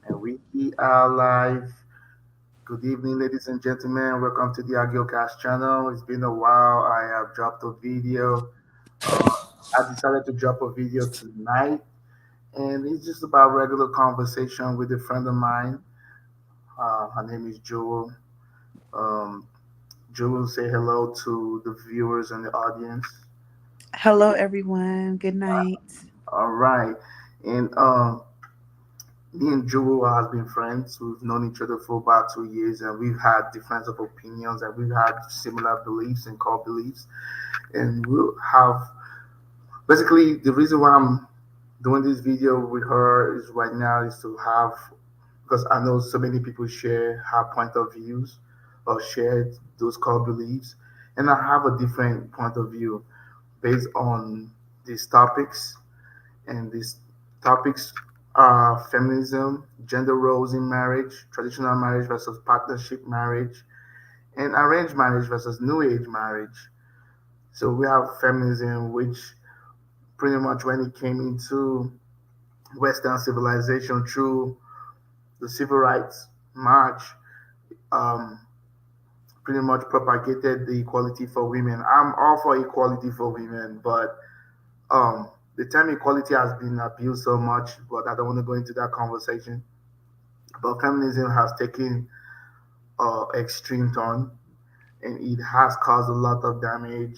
And we are live. Good evening, ladies and gentlemen. Welcome to the AgioCast channel. It's been a while. I have dropped a video. Uh, I decided to drop a video tonight, and it's just about regular conversation with a friend of mine. Her name is Jewel. Um, Jewel, say hello to the viewers and the audience. Hello, everyone. Good night. All right. And me and Jewel has been friends. We've known each other for about 2 years, and we've had difference of opinions, and we've had similar beliefs and core beliefs. And we'll have basically the reason why I'm doing this video with her is right now is to have because I know so many people share her point of views or share those core beliefs, and I have a different point of view based on these topics. And these topics are feminism, gender roles in marriage, traditional marriage versus partnership marriage, and arranged marriage versus new age marriage. So we have feminism, which pretty much when it came into Western civilization through the civil rights march, um, pretty much propagated the equality for women. I'm all for equality for women, but the term equality has been abused so much, but I don't want to go into that conversation. But feminism has taken extreme turn, and it has caused a lot of damage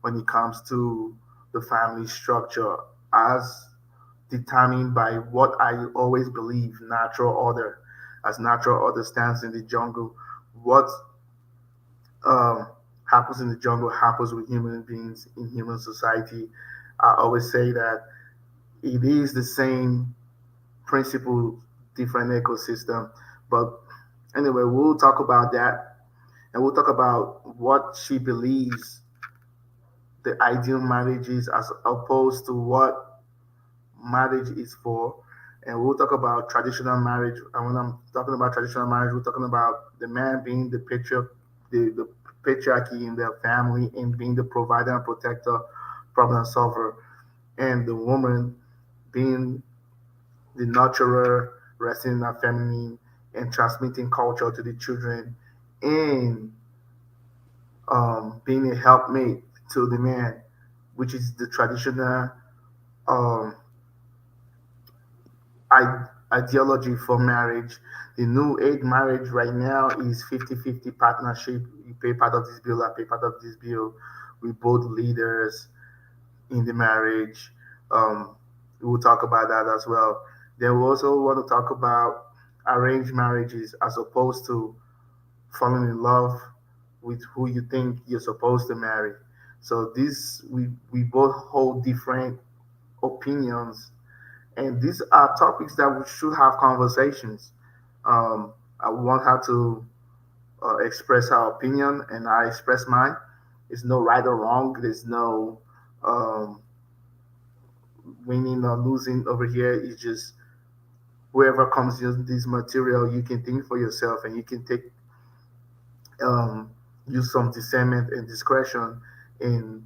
when it comes to the family structure, as determined by what I always believe natural order. As natural order stands in the jungle, what um, happens in the jungle happens with human beings in human society. I always say that it is the same principle, different ecosystem. But anyway, we'll talk about that, and we'll talk about what she believes the ideal marriage is as opposed to what marriage is for. And we'll talk about traditional marriage. And when I'm talking about traditional marriage, we're talking about the man being the patriarchy in their family and being the provider and protector, problem solver, and the woman being the nurturer, resting in her feminine, and transmitting culture to the children, and being a helpmate to the man, which is the traditional um, ideology for marriage. The new age marriage right now is 50-50 partnership. You pay part of this bill, I pay part of this bill. We both leaders in the marriage. Um, we'll talk about that as well. Then we also want to talk about arranged marriages as opposed to falling in love with who you think you're supposed to marry. So this we both hold different opinions, and these are topics that we should have conversations. I want her to express her opinion, and I express mine. There's no right or wrong. There's no um, winning or losing over here. It's just whoever comes in this material, you can think for yourself, and you can take um, use some discernment and discretion in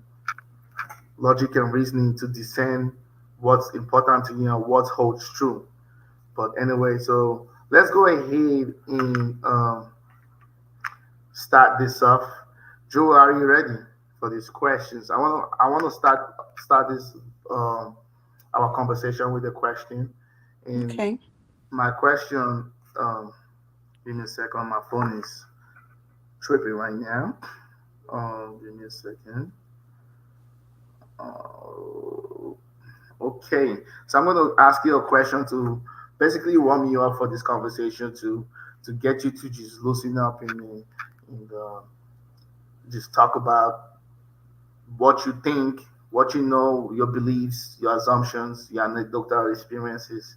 logic and reasoning to discern what's important to you and what holds true. But anyway, so let's go ahead and start this off. Joe, are you ready for these questions? I want to start this our conversation with a question. And Okay. my question, um, give me a second. My phone is tripping right now. Give me a second. Uh, okay, so I'm going to ask you a question to basically warm you up for this conversation to get you to just loosen up and just talk about what you think, what you know, your beliefs, your assumptions, your anecdotal experiences,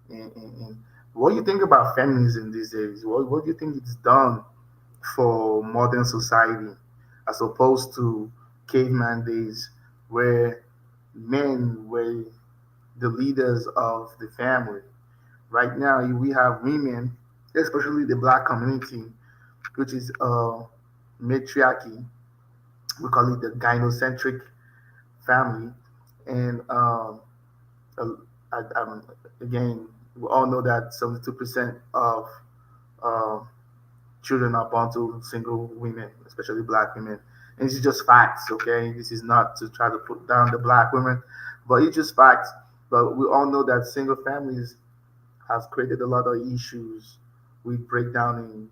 and what you think about feminism these days. What do you think it's done for modern society as opposed to caveman days where men were the leaders of the family? Right now, we have women, especially the black community, which is matriarchy. We call it the gynocentric family. And uh, again, We all know that 72% of uh, children are born to single women, especially black women. And this is just facts, okay? This is not to try to put down the black women, but it's just facts. But we all know that single families has created a lot of issues with breakdown in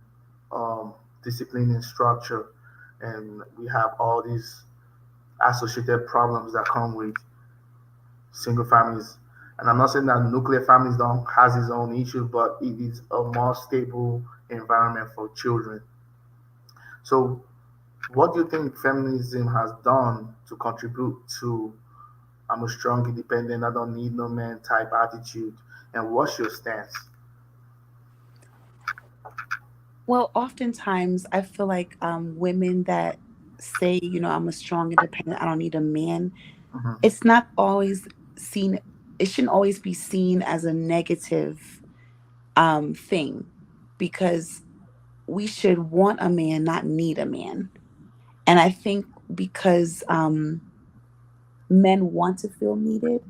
um, discipline and structure, and we have all these associated problems that come with single families. And I'm not saying that nuclear families don't has its own issues, but it is a more stable environment for children. So, what do you think feminism has done to contribute to I'm a strong, independent, I don't need no man type attitude? And what's your stance? Well, oftentimes I feel like women that say, I'm a strong, independent, I don't need a man, Hmm. it's not always seen, it shouldn't always be seen as a negative thing, because we should want a man, not need a man. And I think because men want to feel needed,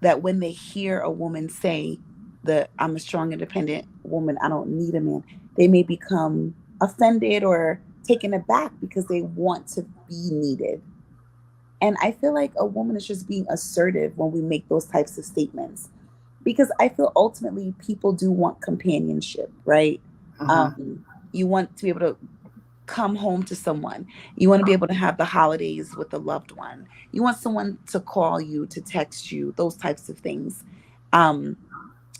that when they hear a woman say that I'm a strong, independent woman, I don't need a man, they may become offended or taken aback because they want to be needed. And I feel like a woman is just being assertive when we make those types of statements, because I feel ultimately people do want companionship, right? Hmm. Um, you want to be able to come home to someone. You want to be able to have the holidays with a loved one. You want someone to call you, to text you, those types of things. Um,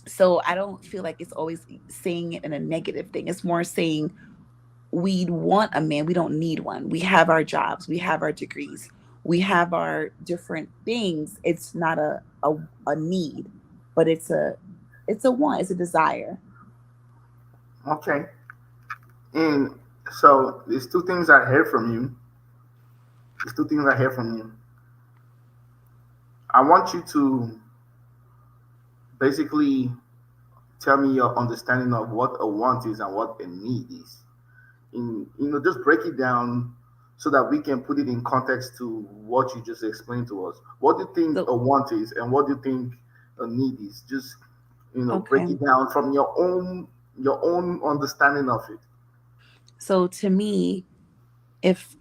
so I don't feel like it's always saying it in a negative thing. It's more saying we want a man, we don't need one. We have our jobs, we have our degrees, we have our different things. It's not a need, but it's a want, it's a desire. Okay. And so there's two things I heard from you. There's two things I heard from you. I want you to basically tell me your understanding of what a want is and what a need is. Just break it down so that we can put it in context to what you just explained to us. What do you think So a want is, and what do you think a need is? Just break okay. it down from your own understanding of it. So to me, if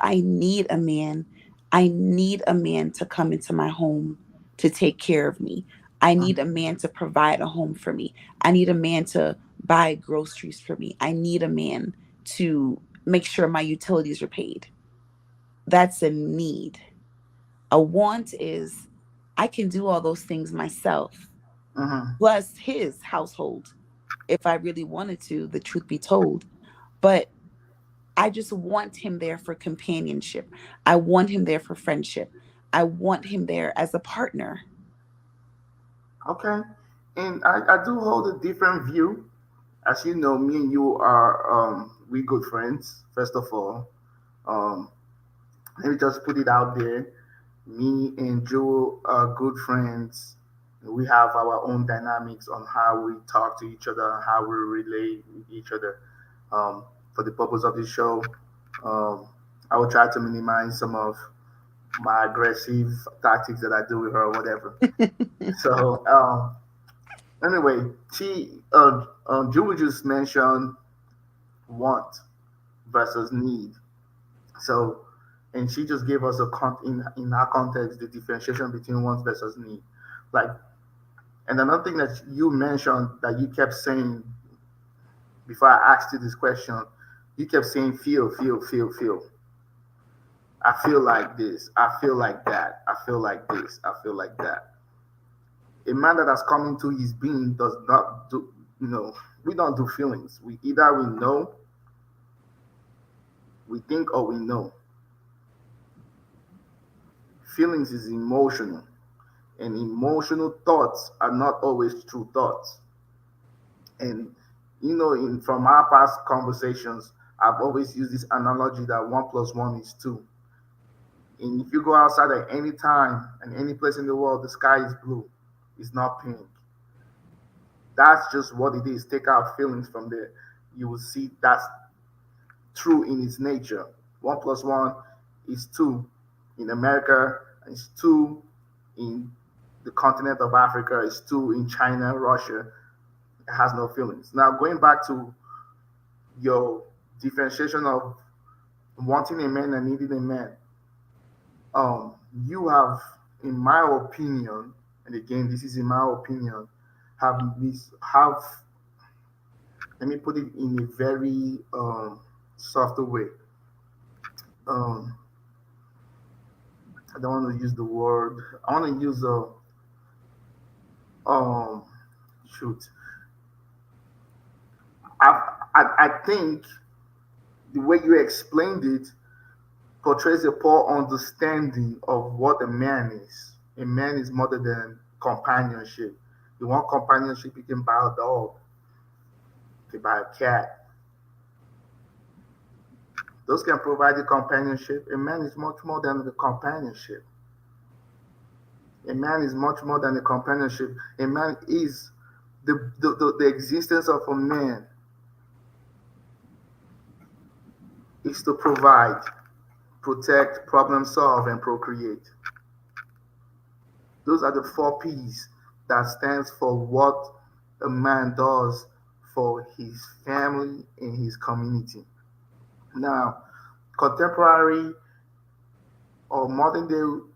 I need a man, I need a man to come into my home to take care of me. I need a man to provide a home for me. I need a man to buy groceries for me. I need a man to make sure my utilities are paid. That's a need. A want is I can do all those things myself, Mm-hmm. plus his household if I really wanted to, the truth be told. But I just want him there for companionship. I want him there for friendship. I want him there as a partner. Okay. And I do hold a different view. As you know, me and you are we good friends. First of all, um, let me just put it out there. Me and Joe are good friends. We have our own dynamics on how we talk to each other, how we relate with each other. Um, for the purpose of this show, um, I will try to minimize some of my aggressive tactics that I do with her or whatever. So anyway, Julie just mentioned want versus need. So, and she just gave us in our context the differentiation between want versus need. Like, and another thing that you mentioned that you kept saying before I asked you this question, you kept saying feel, feel, feel, feel. I feel like this. I feel like that. I feel like this. I feel like that. A man that has come into his being does not do. We don't do feelings. We either we know, we think, or we know. Feelings is emotional, and emotional thoughts are not always true thoughts. And in from our past conversations, I've always used this analogy that one plus one is two. And if you go outside at any time and any place in the world, the sky is blue, it's not pink. That's just what it is. Take out feelings from there. You will see that's true in its nature. One plus one is two in America, and it's two in the continent of Africa is two in China, Russia. It has no feelings. Now going back to your differentiation of wanting a man and needing a man, um, you have, in my opinion, and again, this is in my opinion, have let me put it in a very softer way. Um, I don't want to use the word. I want to use a um shoot. I think the way you explained it portrays a poor understanding of what a man is. A man is more than companionship. You want companionship, you can buy a dog, you can buy a cat. Those can provide you companionship. A man is much more than the companionship. A man is much more than a companionship. A man is the existence of a man is to provide, protect, problem solve, and procreate. Those are the four P's that stands for what a man does for his family and his community. Now, contemporary or modern day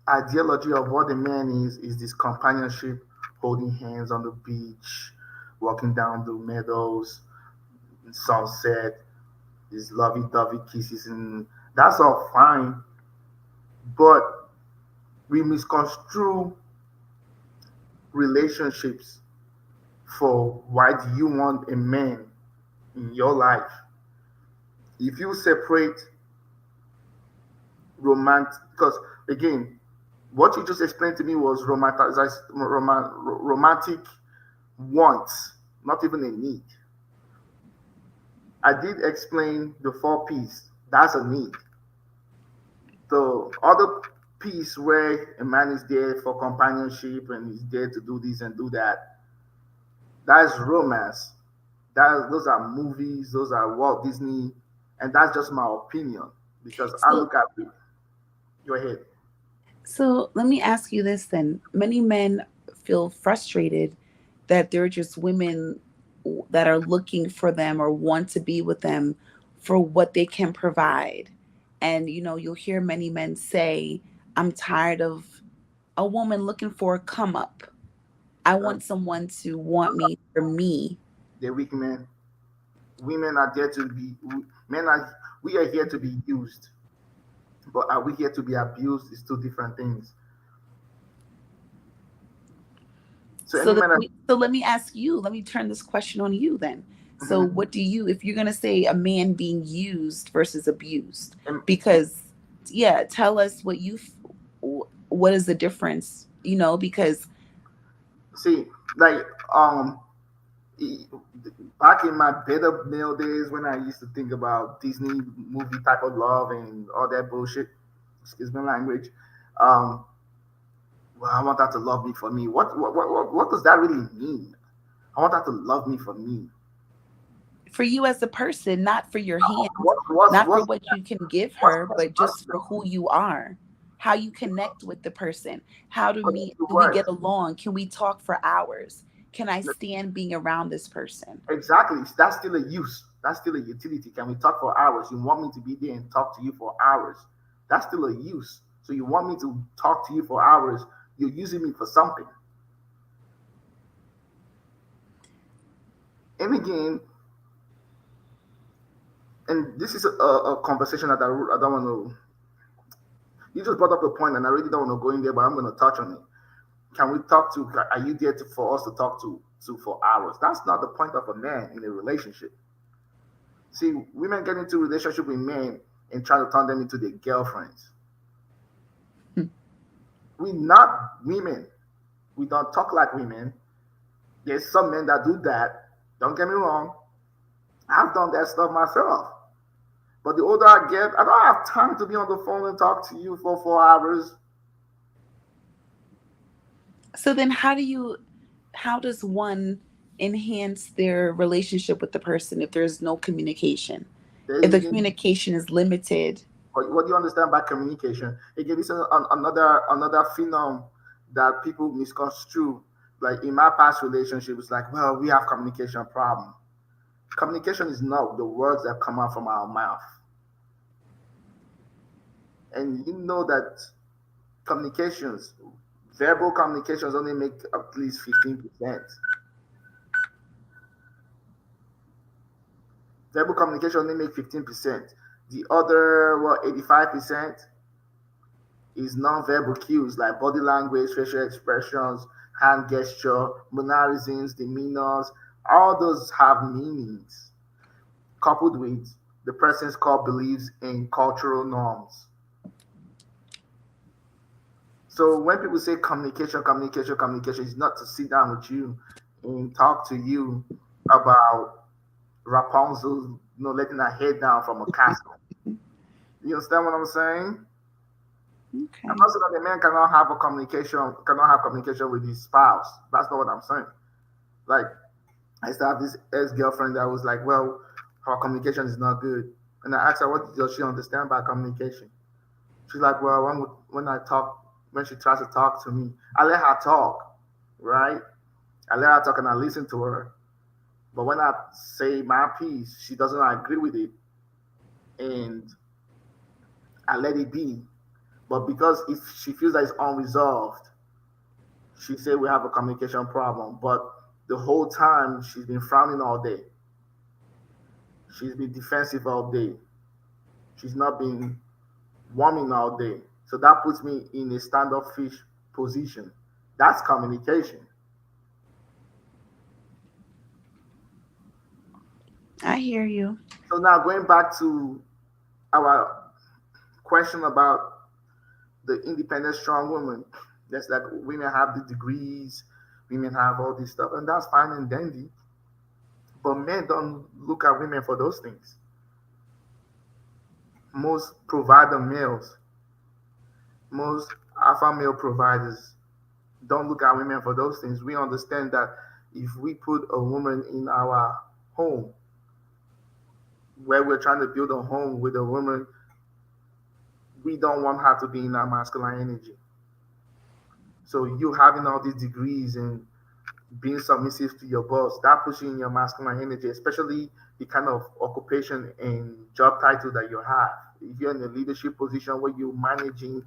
ideology of what a man is this companionship, holding hands on the beach, walking down the meadows, sunset, these lovey-dovey kisses, and that's all fine. But we misconstrue relationships for why do you want a man in your life. If you separate romantic, because again, what you just explained to me was romantic wants, not even a need. I did explain the four P's. That's a need. The other piece where a man is there for companionship and he's there to do this and do that, that's romance. Those are movies, those are Walt Disney, and that's just my opinion because I So look at it. Go ahead. so let me ask you this then. Many men feel frustrated that there are just women that are looking for them or want to be with them for what they can provide. And you'll hear many men say, I'm tired of a woman looking for a come up. I Uh, want someone to want me for me. the weak men. Women are there to be men are we are here to be used, but are we here to be abused? Is two different things. So So any let man that me, so let me ask you, let me turn this question on you then. So mhm, what do you, if you're going to say a man being used versus abused, and because yeah, tell us what is the difference, because see like um e- back in my better male days when I used to think about Disney movie type of love and all that bullshit, excuse my language. Um, well, I want that to love me for me. What does that really mean? I want that to love me for me. for you as a person, not for your hand, What what's not for what's what you can give what's her, what's but just for personal? who you are, how you connect with the person. How do Connect me to do we what? get along? Can we talk for hours? Can I stand being around this person? Exactly. That's still a use. That's still a utility. Can we talk for hours? You want me to be there and talk to you for hours? That's still a use. So you want me to talk to you for hours? You're using me for something. And again, and this is a conversation that I don't want to. You just brought up a point, and I really don't want to go in there, but I'm going to touch on it. Can we talk to? Are you there for us to talk to for hours? That's not the point of a man in a relationship. See, women get into relationship with men and try to turn them into their girlfriends. We not women. We don't talk like women. There's some men that do that. Don't get me wrong. I've done that stuff myself. But the older I get, I don't have time to be on the phone and talk to you for 4 hours. So then how does one enhance their relationship with the person if there's no communication? There If the you communication is limited. what do you understand by communication? Again, this is another phenom that people misconstrue. Like in my past relationship, it's like, well, we have communication problem. Communication is not the words that come out from our mouth. And you know that communications, verbal communications only make at least 15%. Verbal communication only make 15%. The other, what, 85% is non-verbal cues like body language, facial expressions, hand gesture, mannerisms, demeanors. All those have meanings, coupled with the person's core beliefs and cultural norms. So when people say communication, communication, communication, is not to sit down with you and talk to you about Rapunzel, letting her head down from a castle. You understand what I'm saying? I'm Okay. not saying that the man cannot have communication with his spouse. That's not what I'm saying. Like I used to have this ex-girlfriend that was like, well, her communication is not good. And I asked her, what does she understand by communication? She's like, well, when she tries to talk to me, I let her talk, right? I let her talk and I listen to her. But when I say my piece, she doesn't agree with it, and I let it be. But because if she feels that it's unresolved, she said we have a communication problem. But the whole time she's been frowning all day. She's been defensive all day. She's not been warming all day. So that puts me in a standoffish position. That's communication. I hear you. So now going back to our question about the independent, strong woman. That's like women have the degrees, women have all this stuff, and that's fine and dandy. But men don't look at women for those things. Most provider males, most alpha male providers don't look at women for those things. We understand that if we put a woman in our home, where we're trying to build a home with a woman, we don't want her to be in our masculine energy. So you having all these degrees and being submissive to your boss, that puts you in your masculine energy, especially the kind of occupation and job title that you have. If you're in a leadership position where you're managing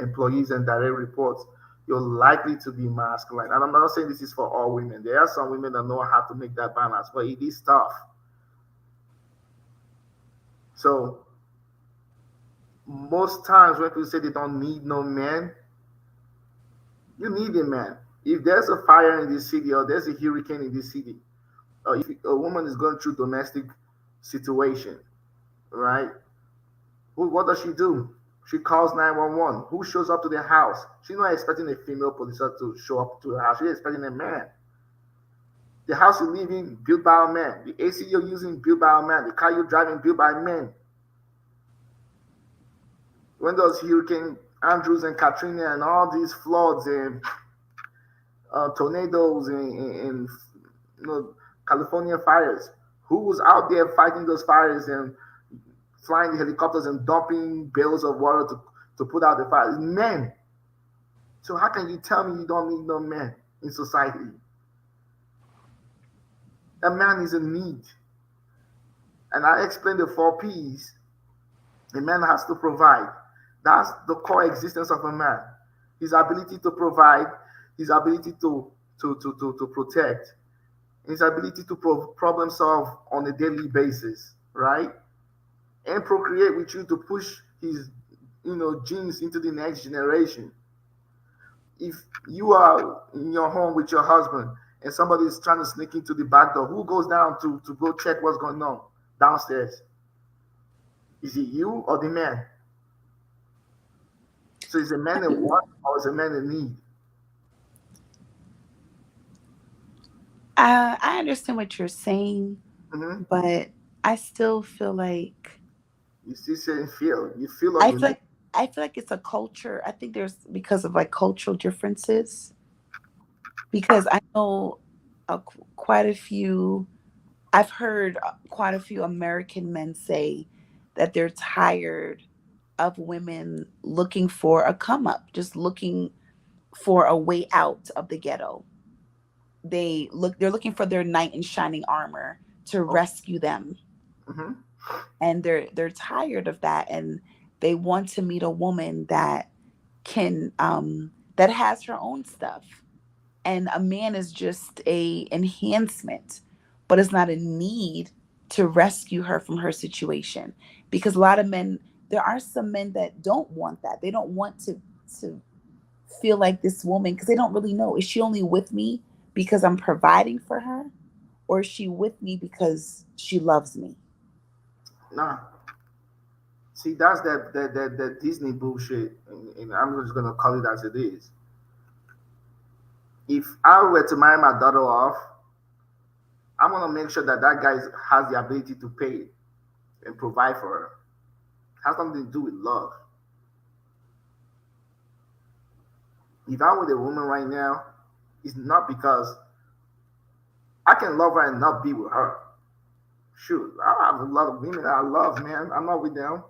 employees and direct reports, you're likely to be masculine. And I'm not saying this is for all women. There are some women that know how to make that balance, but it is tough. So most times when people say they don't need no man, you need a man. If there's a fire in this city or there's a hurricane in this city, or if a woman is going through domestic situation, right? What does she do? She calls 911. Who shows up to the house? She's not expecting a female police to show up to the house. She's expecting a man. The house you live in, built by a man. The AC you're using, built by a man. The car you're driving, built by men. When those Hurricane Andrews and Katrina and all these floods and tornadoes and you know, California fires, who was out there fighting those fires and flying the helicopters and dumping bales of water to put out the fires? Men. So how can you tell me you don't need no men in society? A man is a need. And I explained the four P's. A man has to provide. That's the core existence of a man. His ability to provide, his ability to protect, his ability to problem solve on a daily basis, right? And procreate with you to push his genes into the next generation. If you are in your home with your husband and somebody is trying to sneak into the back door, who goes down to go check what's going on downstairs? Is it you or the man? So is a man in want or is a man in need? I understand what you're saying, Mm-hmm. but I still feel like You still saying feel. You feel or I you feel need. like I feel like it's a culture. I think there's because of like cultural differences. Because I know quite a few. I've heard quite a few American men say that they're tired of women looking for a come up, just looking for a way out of the ghetto. They're looking for their knight in shining armor to Oh, rescue them, hmm. and they're tired of that, and they want to meet a woman that can that has her own stuff, and a man is just a enhancement, but it's not a need to rescue her from her situation. Because a lot of men, there are some men that don't want that. They don't want to feel like this woman, because they don't really know, is she only with me because I'm providing for her, or is she with me because she loves me? Nah. See, that's that Disney bullshit, and I'm just gonna call it as it is. If I were to marry my daughter off, I'm gonna make sure that that guy has the ability to pay and provide for her. Has something to do with love. If I'm with a woman right now, it's not because I can love her and not be with her. Shoot, I have a lot of women that I love, man. I'm not with them.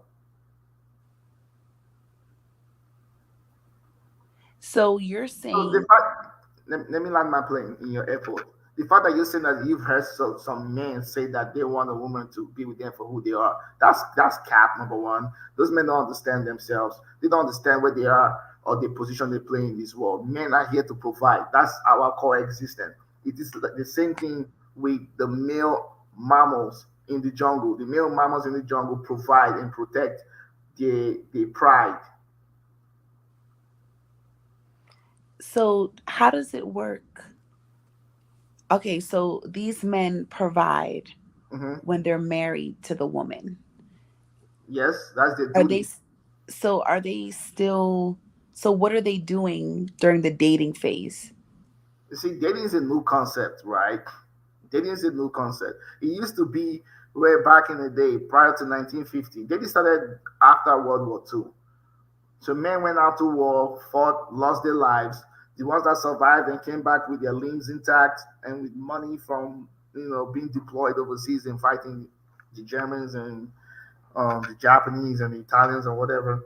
So you're So the saying, fact, let me land my plane in your airport. The fact that you're saying that you've heard some men say that they want a woman to be with them for who they are, that's cap, number one. Those men don't understand themselves. They don't understand where they are or the position they play in this world. Men are here to provide. That's our core existence. It is the same thing with the male mammals in the jungle. The male mammals in the jungle provide and protect their pride. so how does it work? Okay, so these men provide Mhm. when they're married to the woman. Yes, that's their Are they duty. so are they still, so what are they doing during the dating phase? You see, dating is a new concept, right? Dating is a new concept. It used to be where back in the day, prior to 1950, dating started after World War II. So men went out to war, fought, lost their lives. The ones that survived and came back with their limbs intact and with money from being deployed overseas and fighting the Germans and the Japanese and the Italians and whatever,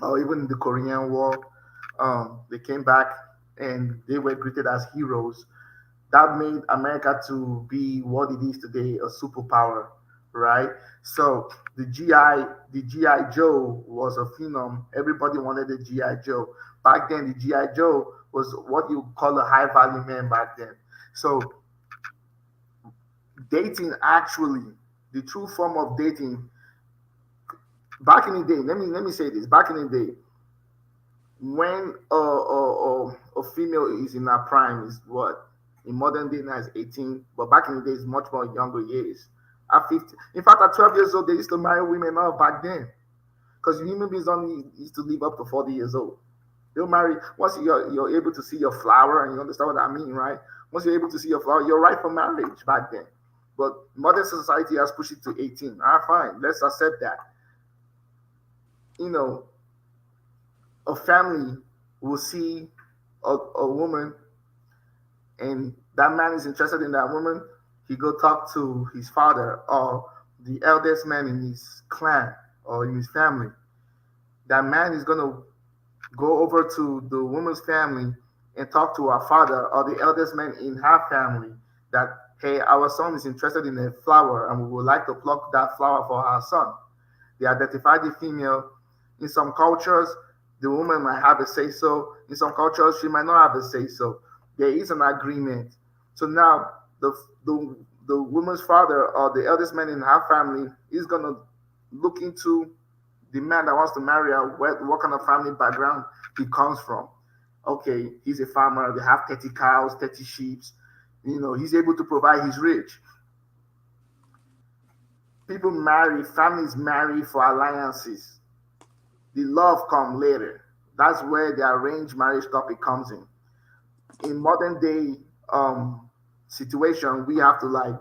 or even the Korean War, they came back and they were greeted as heroes. That made America to be what it is today, a superpower, right? So the GI Joe was a phenom. Everybody wanted a GI Joe. Back then, the GI Joe was what you call a high value man back then. So dating actually, the true form of dating back in the day. Let me say this. Back in the day, when a female is in her prime is what in modern day now is 18, but back in the days much more younger years. At 50, in fact, at 12 years old, they used to marry women off back then because human beings only used to live up to 40 years old. They'll marry once you're able to see your flower, and you understand what I mean, right? Once you're able to see your flower, you're right for marriage back then. But modern society has pushed it to 18. Ah, fine, let's accept that. You know, a family will see a woman and that man is interested in that woman, he go talk to his father or the eldest man in his clan or in his family. That man is gonna go over to the woman's family and talk to her father or the eldest man in her family that hey, our son is interested in a flower and we would like to pluck that flower for our son. They identify the female. In some cultures, the woman might have a say so. In some cultures, she might not have a say so. There is an agreement. So now the the woman's father or the eldest man in her family is gonna look into the man that wants to marry her, what kind of family background he comes from. Okay, he's a farmer. They have 30 cows, 30 sheep. He's able to provide. He's rich. People marry, families marry for alliances. The love come later. That's where the arranged marriage topic comes in. In modern day situation, we have to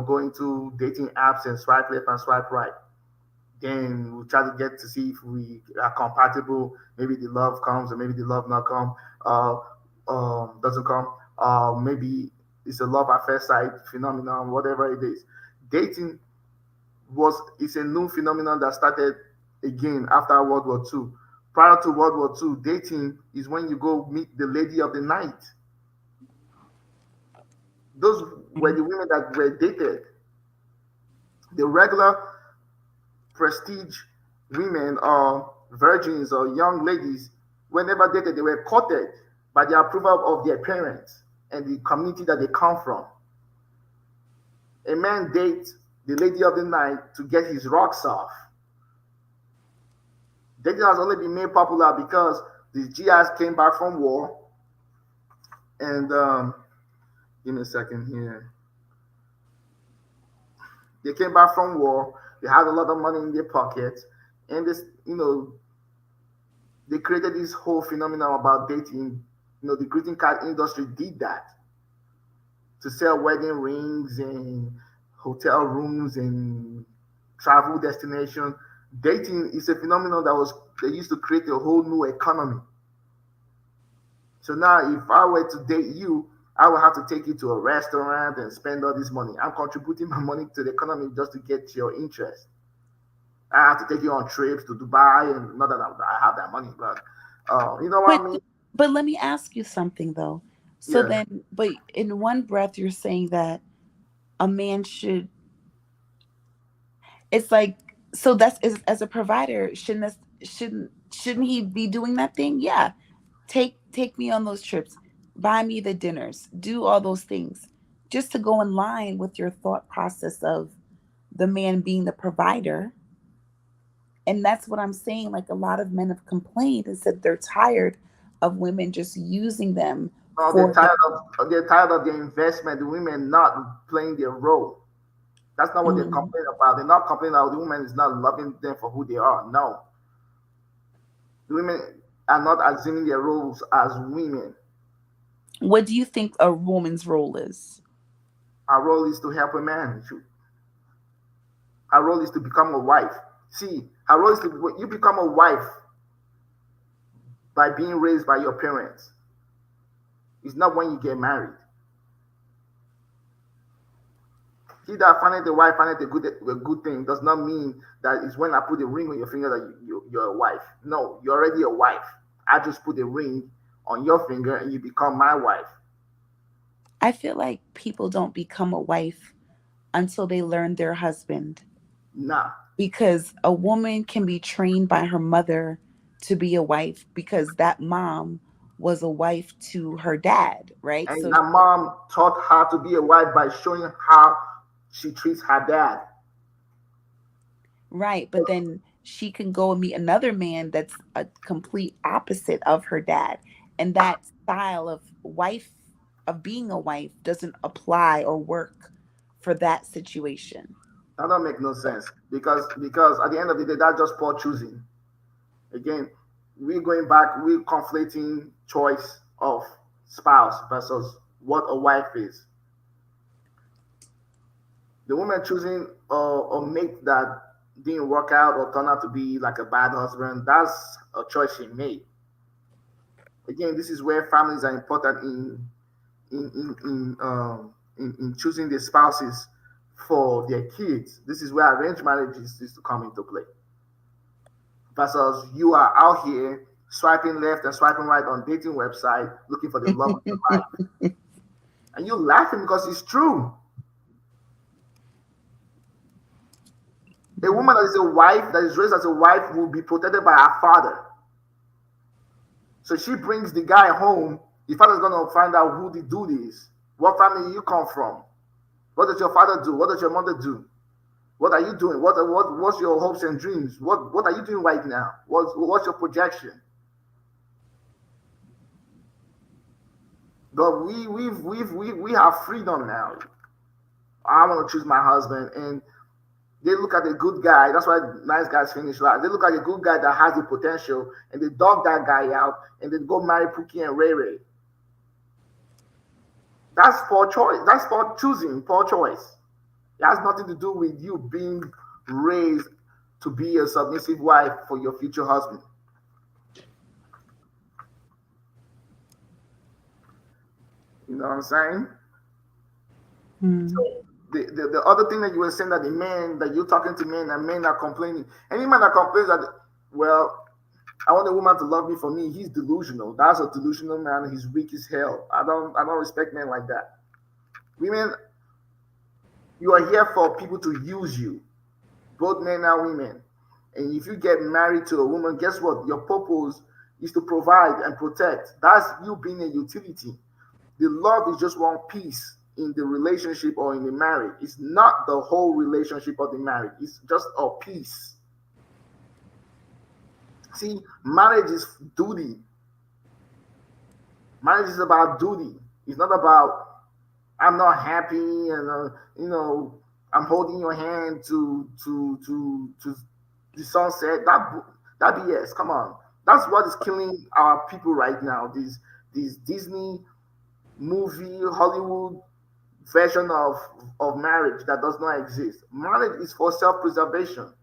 go into dating apps and swipe left and swipe right. Then we try to get to see if we are compatible. Maybe the love comes, or maybe the love not come, uh, doesn't come. Maybe it's a love at first sight phenomenon, whatever it is. Dating it's a new phenomenon that started again after World War II. Prior to World War II, dating is when you go meet the lady of the night. Those were the women that were dated. The regular prestige women or virgins or young ladies, whenever dated, they were courted by the approval of their parents and the community that they come from. A man dates the lady of the night to get his rocks off. Dating has only been made popular because the GIs came back from war and give me a second here. They came back from war. They had a lot of money in their pockets, and this, they created this whole phenomenon about dating. The greeting card industry did that to sell wedding rings and hotel rooms and travel destination. Dating is a phenomenon they used to create a whole new economy. So now, if I were to date you, I would have to take you to a restaurant and spend all this money. I'm contributing my money to the economy just to get your interest. I have to take you on trips to Dubai, and not that I have that money, but you know what But I mean? but let me ask you something though. So Yeah. then, but in one breath, you're saying that a man should. It's like, so that's as a provider, shouldn't he be doing that thing? Yeah, take me on those trips, buy me the dinners, do all those things, just to go in line with your thought process of the man being the provider. And that's what I'm saying. Like, a lot of men have complained and said they're tired of women just using them No, for the. they're tired of the investment. The women not playing their role. That's not what they're Mm. complaining about. They're not complaining that the woman is not loving them for who they are. No, the women are not assuming their roles as women. What do you think a woman's role is? Our role is to help a man. Our role is to become a wife. See, our role is to you become a wife by being raised by your parents. It's not when you get married. He that findeth a wife findeth a good thing does not mean that it's when I put a ring on your finger that you're a wife. No, you're already a wife. I just put a ring on your finger and you become my wife. I feel like people don't become a wife until they learn their husband, Nah. because a woman can be trained by her mother to be a wife because that mom was a wife to her dad, right? And So, my mom taught her to be a wife by showing how she treats her dad. right, but then she can go and meet another man that's a complete opposite of her dad. And that style of being a wife doesn't apply or work for that situation. That don't make no sense because at the end of the day, that's just poor choosing. Again, we're going back, we're conflating choice of spouse versus what a wife is. The woman choosing a mate that didn't work out or turned out to be like a bad husband, that's a choice she made. Again, this is where families are important in choosing the spouses for their kids. This is where arranged marriages is to come into play. Versus you are out here swiping left and swiping right on dating website looking for the love of your life. And you're laughing because it's true. A woman that is a wife, that is raised as a wife, will be protected by her father. So she brings the guy home. The father's gonna find out who the dude is, what family you come from, what does your father do, what does your mother do, what are you doing, what's your hopes and dreams, what are you doing right now, what's your projection. But we have freedom now. I want to choose my husband, and they look at a good guy. That's why nice guys finish last. They look at a good guy that has the potential, and they dog that guy out, and they go marry Pookie and Ray Ray. That's poor choice. That's poor choosing, poor choice. It has nothing to do with you being raised to be a submissive wife for your future husband. You know what I'm saying? Hmm. The other thing that you were saying, that the men, that you're talking to men and men are complaining. Any man that complains that, well, I want a woman to love me for me, he's delusional. That's a delusional man. He's weak as hell. I don't respect men like that. Women, you are here for people to use you, both men and women. And if you get married to a woman, guess what? Your purpose is to provide and protect. That's you being a utility. The love is just one piece in the relationship or in the marriage. It's not the whole relationship or the marriage. It's just a piece. See, marriage is duty. Marriage is about duty. It's not about I'm not happy and I'm holding your hand to the sunset. That BS. Come on, that's what is killing our people right now. This Disney movie, Hollywood version of marriage that does not exist. Marriage is for self preservation.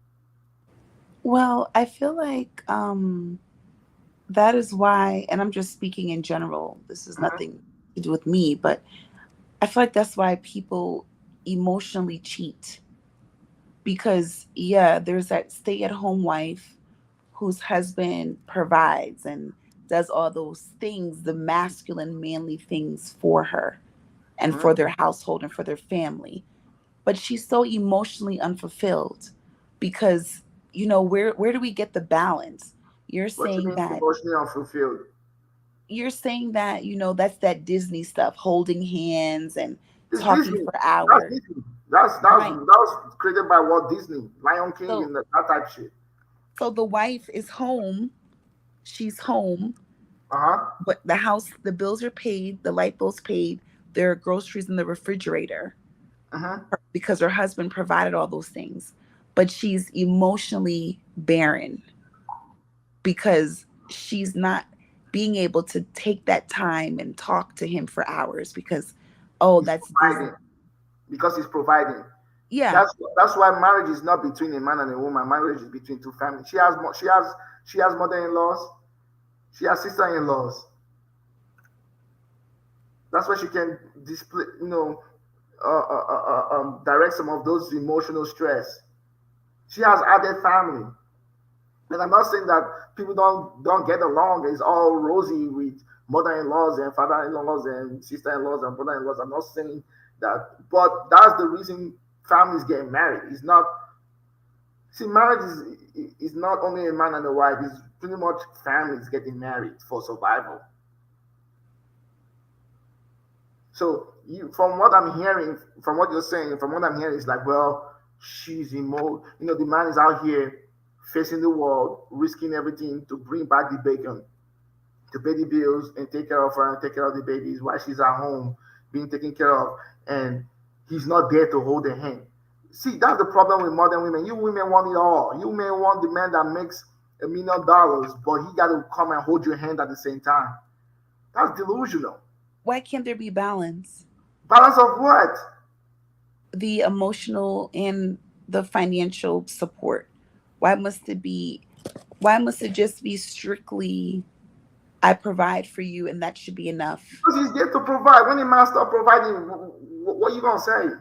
Well, I feel like that is why, and I'm just speaking in general, this is Mhm. nothing to do with me, but I feel like that's why people emotionally cheat. Because, yeah, there's that stay at home wife whose husband provides and does all those things, the masculine, manly things for her and Mhm. for their household and for their family. But she's so emotionally unfulfilled because, where do we get the balance? You're What you saying mean that emotionally unfulfilled? that's that Disney stuff, holding hands and It's talking Disney. for That's hours. Disney. That Right. was created by Walt Disney, Lion King, So and that type of shit. so the wife is home, she's home, Uh huh. but the bills are paid, the light bill's paid, there are groceries in the refrigerator Uh huh. because her husband provided all those things. But she's emotionally barren because she's not being able to take that time and talk to him for hours because, oh, He's that's Disney. providing because he's providing. Yeah. That's why marriage is not between a man and a woman. Marriage is between two families. She has mother-in-laws. She has sister-in-laws. That's why she can display, direct some of those emotional stress. She has added family. And I'm not saying that people don't get along. It's all rosy with mother-in-laws and father-in-laws and sister-in-laws and brother-in-laws. I'm not saying that, but that's the reason families get married. It's not, see, marriage is not only a man and a wife. It's pretty much families getting married for survival. So from what I'm hearing, from what you're saying, from what I'm hearing, is like, well, she's emo. The man is out here facing the world, risking everything to bring back the bacon, to pay the bills, and take care of her and take care of the babies while she's at home being taken care of, and he's not there to hold her hand. See, that's the problem with modern women. You women want it all. You men want the man that makes $1 million, but he got to come and hold your hand at the same time. That's delusional. Why can't there be balance? Balance of what? The emotional and the financial support. Why must it be why must it just be strictly I provide for you and that should be enough? Because he's there to provide. When the man stop providing, what are you gonna say?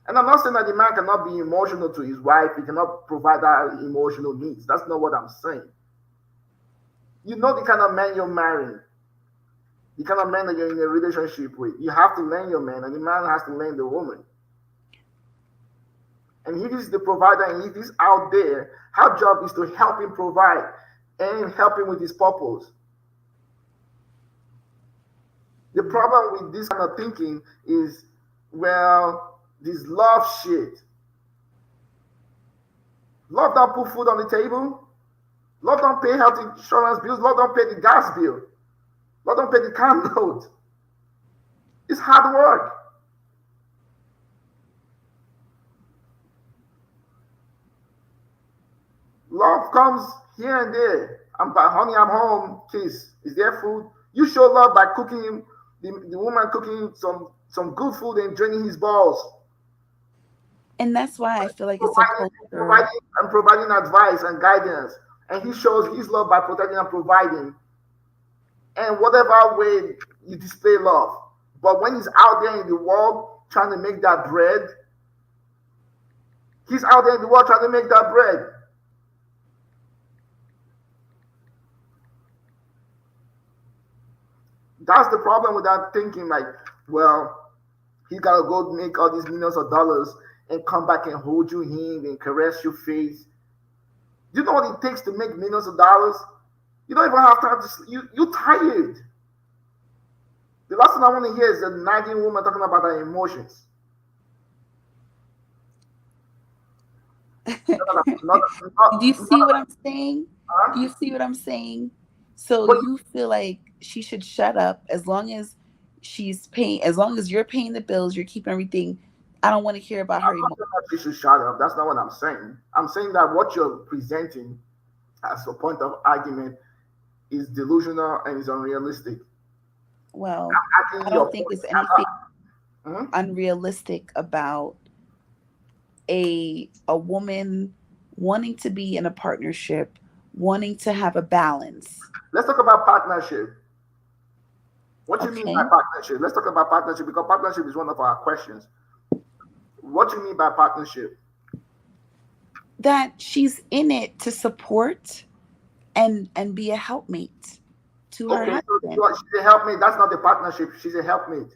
And I'm not saying that the man cannot be emotional to his wife. He cannot provide that emotional needs. That's not what I'm saying. You know the kind of man you're marrying, the kind of man that you're in a relationship with. You have to learn your man, and the man has to learn the woman. And he is the provider, and if he's out there, her job is to help him provide and help him with his purpose. The problem with this kind of thinking is, well, this love shit. Love don't put food on the table. Love don't pay health insurance bills. Love don't pay the gas bill. Love don't pay the car note. It's hard work. Love comes here and there. Honey, I'm home. Kiss. Is there food? You show love by cooking the woman cooking some good food and draining his balls. And that's why I feel like it's a Providing, culture. providing advice and guidance. And he shows his love by protecting and providing. And whatever way you display love. But when he's out there in the world trying to make that bread. He's out there in the world trying to make that bread. That's the problem with that thinking. Like, well, he gotta go make all these millions of dollars and come back and hold you hand and caress your face. You know what it takes to make millions of dollars? You don't even have time to sleep. You're tired. The last thing I want to hear is a nagging woman talking about her emotions. Do you see what I'm saying? Huh? Do you see what I'm saying? So But you feel like she should shut up as long as she's paying, as long as you're paying the bills, you're keeping everything. I don't want to hear about her I'm not emotions. saying that she should shut up. That's not what I'm saying. I'm saying that what you're presenting as a point of argument is delusional and is unrealistic. Well, Acting I your don't think point. there's anything Mhm. unrealistic about a woman wanting to be in a partnership, wanting to have a balance. Let's talk about partnership. What do you mean by Okay. partnership? Let's talk about partnership because partnership is one of our questions. What do you mean by partnership? That she's in it to support and be a helpmate to her Okay, so husband. she's a helpmate. That's not a partnership. She's a helpmate.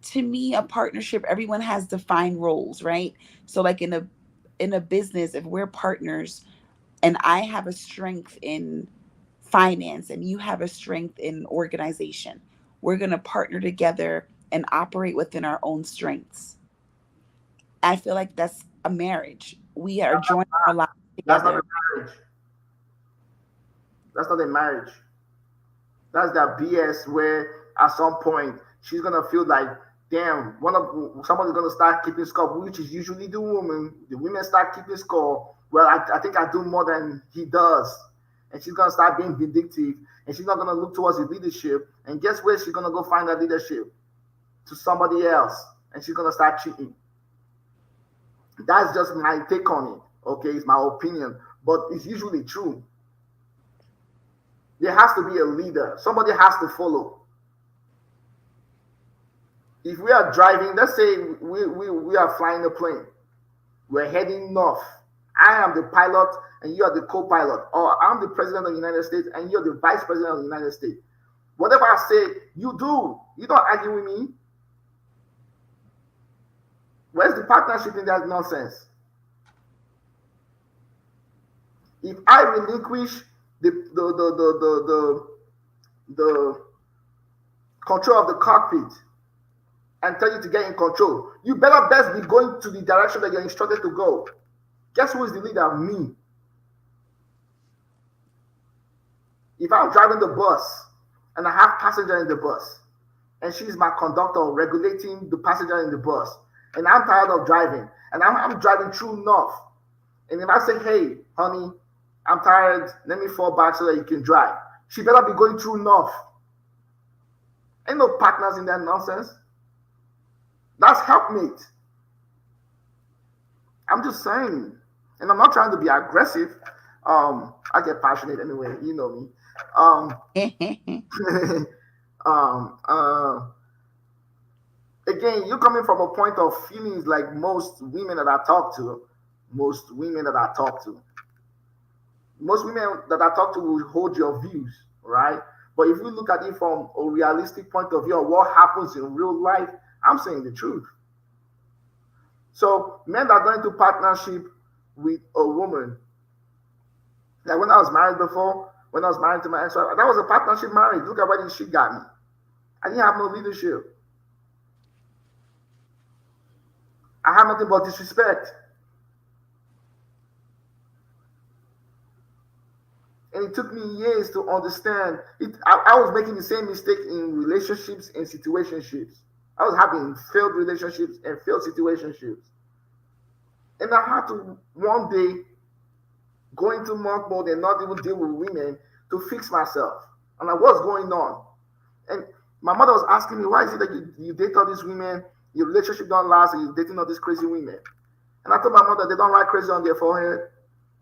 To me, a partnership, everyone has defined roles, right? So like in a business, if we're partners and I have a strength in finance and you have a strength in organization, we're going to partner together and operate within our own strengths. I feel like that's a marriage. We are joining our lives That's not a together. marriage. That's not a marriage. That's that BS where at some point she's gonna feel like, damn, one of somebody's gonna start keeping score, which is usually the woman. The women start keeping score. Well, I think I do more than he does, and she's gonna start being vindictive, and she's not gonna look towards his leadership. And guess where she's gonna go find that leadership to somebody else, and she's gonna start cheating. That's just my take on it. Okay, it's my opinion, but it's usually true. There has to be a leader. Somebody has to follow. If we are driving, let's say we are flying a plane, we're heading north. I am the pilot and you are the co-pilot, or I'm the president of the United States and you're the vice president of the United States. Whatever I say, you do. You don't argue with me. Where's the partnership in that nonsense? If I relinquish the control of the cockpit and tell you to get in control, you better best be going to the direction that you're instructed to go. Guess who is the leader? Me. If I'm driving the bus and I have passenger in the bus and she's my conductor regulating the passenger in the bus and I'm tired of driving and I'm driving true north, and if I say, hey, honey, I'm tired, let me fall back so that you can drive, she better be going true north. Ain't no partners in that nonsense. That's helpmate. I'm just saying, and I'm not trying to be aggressive. I get passionate anyway, you know me. Um, uh, Again, you're coming from a point of feelings like most women that I talk to. Most women that I talk to. Most women that I talk to will hold your views, right? But if we look at it from a realistic point of view of what happens in real life, I'm saying the truth. So men that go into partnership with a woman, like when I was married before, when I was married to my ex-wife, that was a partnership marriage. Look at what she got me. I didn't have no leadership. I had nothing but disrespect. And it took me years to understand it. I was making the same mistake in relationships and situationships. I was having failed relationships and failed situationships. And I had to one day go into monk mode and not even deal with women to fix myself. I'm like, what's going on? And my mother was asking me, why is it that you date all these women, your relationship don't last, and you're dating all these crazy women? And I told my mother, they don't write crazy on their forehead.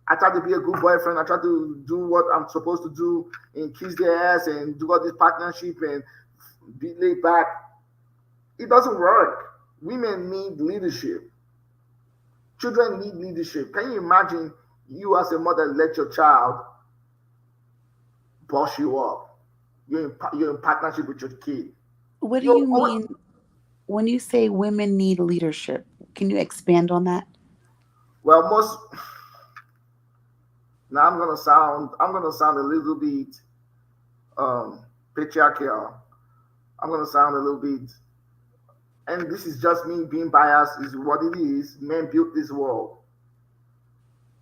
I try to be a good boyfriend. I try to do what I'm supposed to do and kiss their ass and do all this partnership and be laid back. It doesn't work. Women need leadership. Children need leadership. Can you imagine you as a mother let your child boss you up? You're in partnership with your kid. What do You're you mean when you say women need leadership? Can you expand on that? well, most now I'm gonna sound a little bit um patriarchal. I'm gonna sound a little bit, and this is just me being biased, is what it is. Men built this world.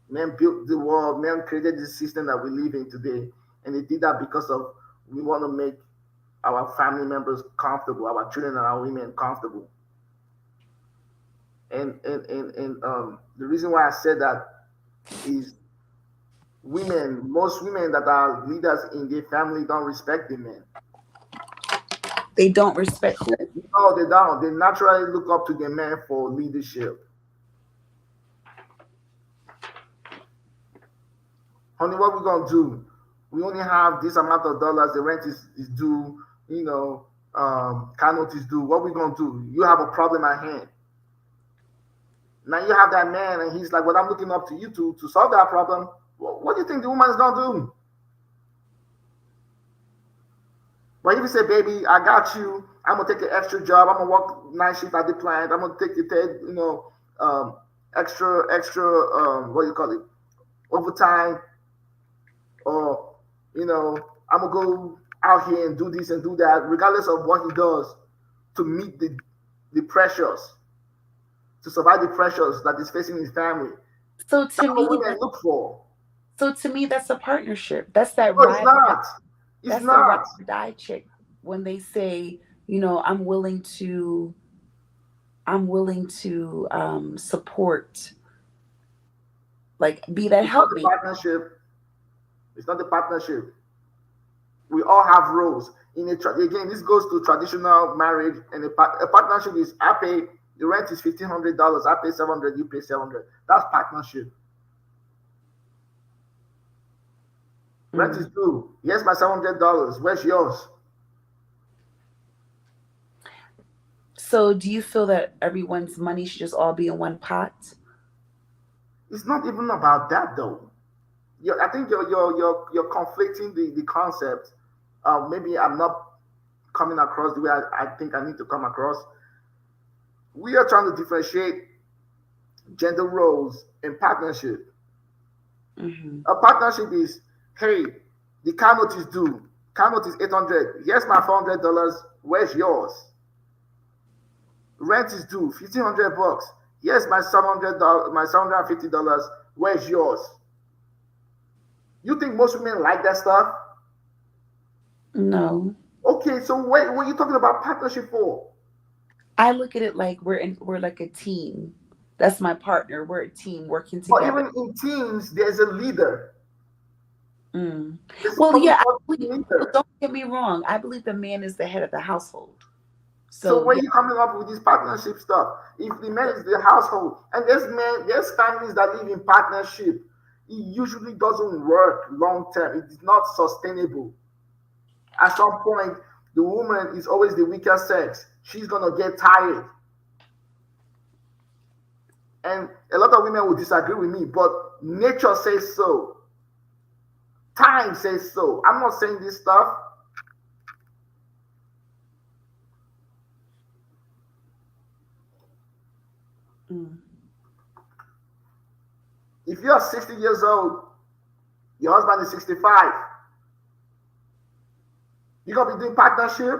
Men built the world. Men created the system that we live in today, and they did that because of we want to make our family members comfortable, our children and our women comfortable. And the reason why I said that is most women that are leaders in their family don't respect the men. They don't respect who? No, they don't. They naturally look up to the men for leadership. Honey, what we gonna do? We only have this amount of dollars. The rent is due. Car note is due. What we gonna do? You have a problem at hand. Now you have that man, and he's like, "Well, I'm looking up to you to solve that problem." What do you think the woman is gonna do? But if you say, "Baby, I got you. I'm gonna take an extra job. I'm gonna work night shift at the plant. I'm gonna take the extra what do you call it, overtime, or I'm gonna go out here and do this and do that, regardless of what he does, to meet the pressures, to survive the pressures that is facing his family." So That's to what me, women look for. that's a partnership. That's that No, it's ride or die. not. It's That's the ride not. or die chick. When they say, you know, I'm willing to support, like, be that It's not the helpmate. partnership. It's not the partnership. We all have roles. Again, this goes to traditional marriage, and a partnership is I pay the rent is $1,500. I pay 700. You pay 700. That's partnership. Rent is Mm. due. Yes, my $700. Where's yours? So do you feel that everyone's money should just all be in one pot? It's not even about that though. I think you're conflicting the concept. Maybe I'm not coming across the way I think I need to come across. We are trying to differentiate gender roles in partnership. Hmm. A partnership is, hey, the car note is due. Car note is 800. Here's my $400. Where's yours? Rent is due, 1,500 bucks. Here's my $700, my $750. Where's yours? You think most women like that stuff? No. Okay, so what are you talking about partnership for? I look at it like we're like a team. That's my partner. We're a team working But together. even in teams, there's a leader. Mm. There's Well, something yeah, I called believe, team well, leader. don't get me wrong. I believe the man is the head of the household. So So where yeah. you coming up with this partnership stuff? If the man is the household, and there's families that live in partnership, it usually doesn't work long term. It is not sustainable. At some point, the woman is always the weaker sex. She's gonna get tired. And a lot of women will disagree with me, but nature says so. Time says so. I'm not saying this stuff. Mm. If you're 60 years old, your husband is 65, you're gonna be doing partnership.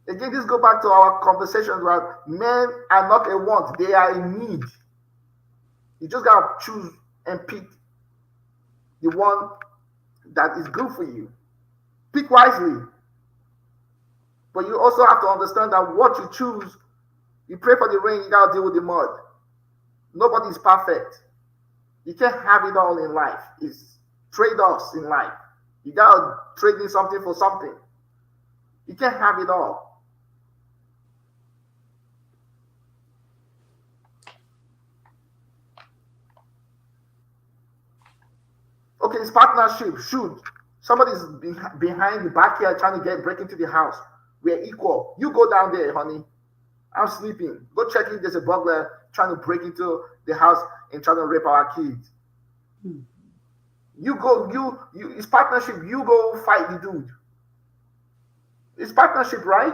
Again, this go back to our conversation where men are not a want, they are in need. You just gotta choose and pick the one that is good for you. Pick wisely. But you also have to understand that what you choose, you pray for the rain, you gotta deal with the mud. Nobody is perfect. You can't have it all in life. It's trade-offs in life. You gotta trade in something for something. You can't have it all. it's partnership. Shoot, somebody's behind the backyard trying to break into the house. We're equal. You go down there, honey. I'm sleeping. Go check if there's a burglar trying to break into the house and trying to rape our kids. You go, it's partnership. You go fight the dude. It's partnership, right?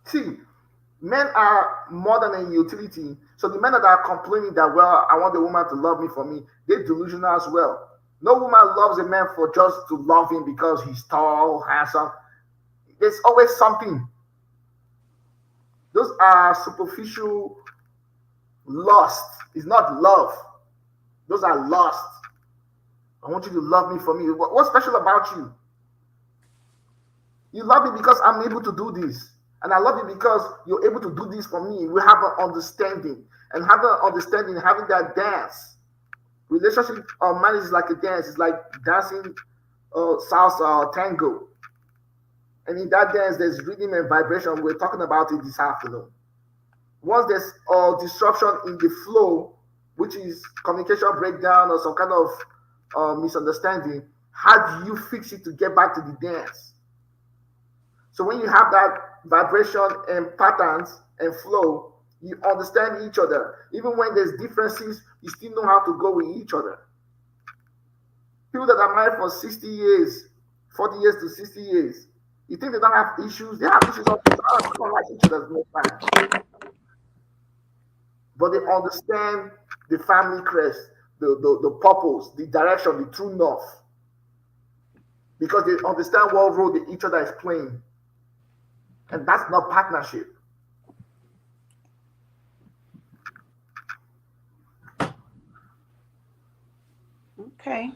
See, men are more than a utility. So the men that are complaining that, well, I want the woman to love me for me, they're delusional as well. No woman loves a man for just to love him because he's tall, handsome. There's always something. Those are superficial lust. It's not love. Those are lust. I want you to love me for me. What's special about you? You love me because I'm able to do this. And I love you because you're able to do this for me. We have an understanding. And having an understanding, having that dance. Relationship or marriage is like a dance. It's like dancing salsa or tango. And in that dance, there's rhythm and vibration. We're talking about it this afternoon. Once there's a disruption in the flow, which is communication breakdown or some kind of misunderstanding, how do you fix it to get back to the dance? So when you have that vibration and patterns and flow, you understand each other. Even when there's differences, you still know how to go with each other. People that are married for 60 years, 40 years to 60 years, you think they don't have issues? They have issues all the time. They don't like each other's no time. But they understand the family crest, the purpose, the direction, the true north. Because they understand what role each other is playing. And that's not partnership. Okay.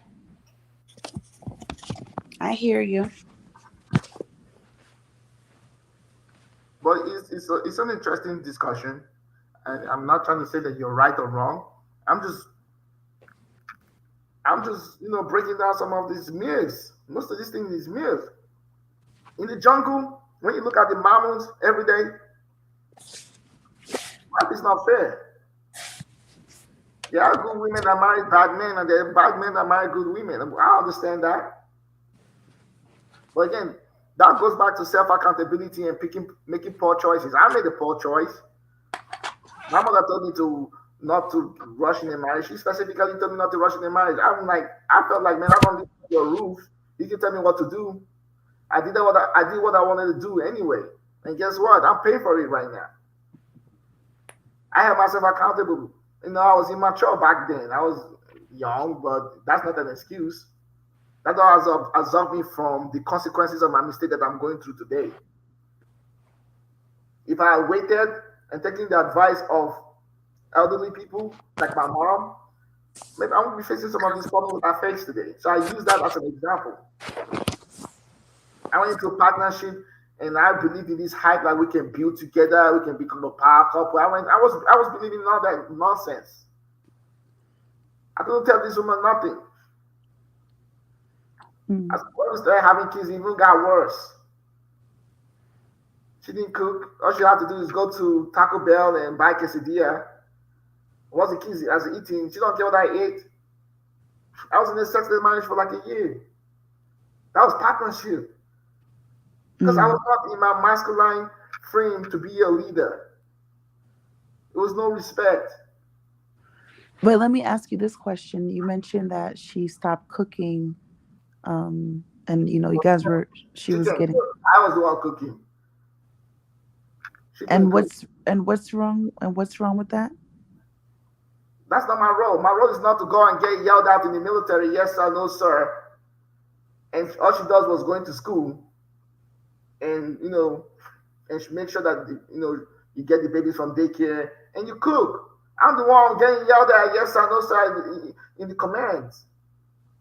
I hear you. But it's an interesting discussion. And I'm not trying to say that you're right or wrong. I'm just breaking down some of these myths. Most of these things is myths. In the jungle, when you look at the mammals every day, life is not fair. There are good women that marry bad men, and there are bad men that marry good women. I understand that. But again, that goes back to self-accountability and making poor choices. I made a poor choice. My mother told me not to rush in a marriage. She specifically told me not to rush in a marriage. I felt like, man, I don't need your roof. You can tell me what to do. I did what I wanted to do anyway. And guess what? I'm paying for it right now. I have myself accountable. I was immature back then. I was young, but that's not an excuse. That doesn't absolve me from the consequences of my mistake that I'm going through today. If I had waited and taken the advice of elderly people like my mom, maybe I wouldn't be facing some of these problems that I face today. So I use that as an example. I went into a partnership and I believe in this hype that we can build together, we can become a power couple. I was believing in all that nonsense. I couldn't tell this woman nothing. As when we started having kids, it even got worse. She didn't cook. All she had to do is go to Taco Bell and buy quesadilla. Once the kids are eating, she don't care what I ate. I was in a sexless marriage for like a year. That was partnership. Because I was not in my masculine frame to be a leader. There was no respect. But let me ask you this question. You mentioned that she stopped cooking, and you guys she was getting. I was the one cooking. And what's wrong with that? That's not my role. My role is not to go and get yelled at in the military. Yes sir, no sir. And all she does was going to school, and and she makes sure that you get the babies from daycare and you cook. I'm the one getting yelled at, yes sir, no sir, in the commands.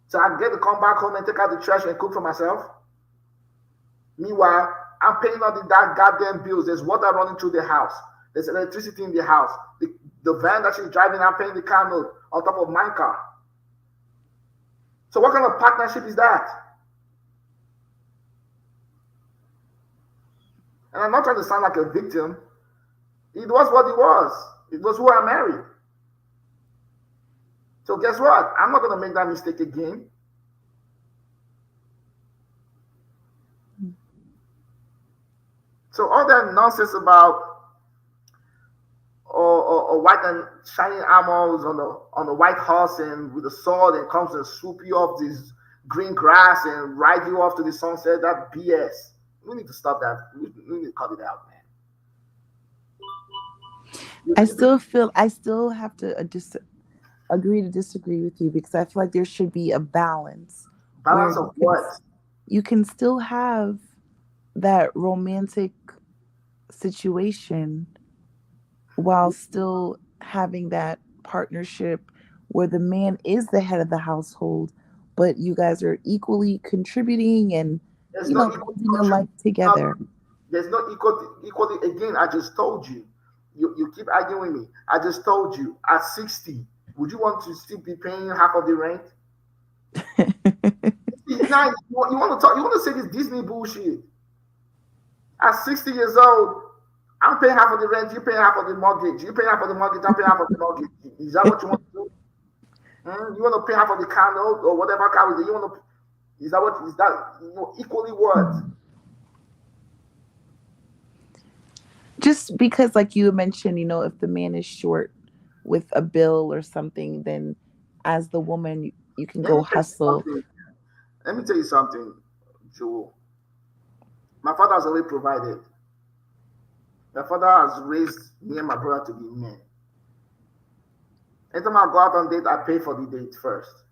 So I get to come back home and take out the trash and cook for myself. Meanwhile, I'm paying all that goddamn bills. There's water running through the house. There's electricity in the house. The van that she's driving, I'm paying the car note on top of my car. So what kind of partnership is that? And I'm not trying to sound like a victim. It was what it was. It was who I married. So guess what? I'm not gonna make that mistake again. So all that nonsense about or white and shining armors on the white horse and with the sword and comes and swoop you off this green grass and ride you off to the sunset. That BS. We need to stop that. We need to cut it out, I man. still feel I still have to agree to disagree with you because I feel like there should be a balance where Balance of what? you can still have that romantic situation while still having that partnership where the man is the head of the household, but you guys are equally contributing and There's no equal building a life contribution. together. There's no equally. Again, I just told you. You keep arguing with me. I just told you. At 60, would you want to still be paying half of the rent? Now you want to talk. You want to say this Disney bullshit. At 60 years old, I'm paying half of the rent. You pay half of the mortgage. You pay half of the mortgage. I'm paying half of the mortgage. Is that what you want to do? You want to pay half of the car note or whatever car you want to? Is that what? Is that equally what? Just because, like you mentioned, if the man is short with a bill or something, then as the woman, you can go hustle. Let me tell you something, Joel. My father has already provided. My father has raised me and my brother to be men. Anytime I go out on date, I pay for the date first.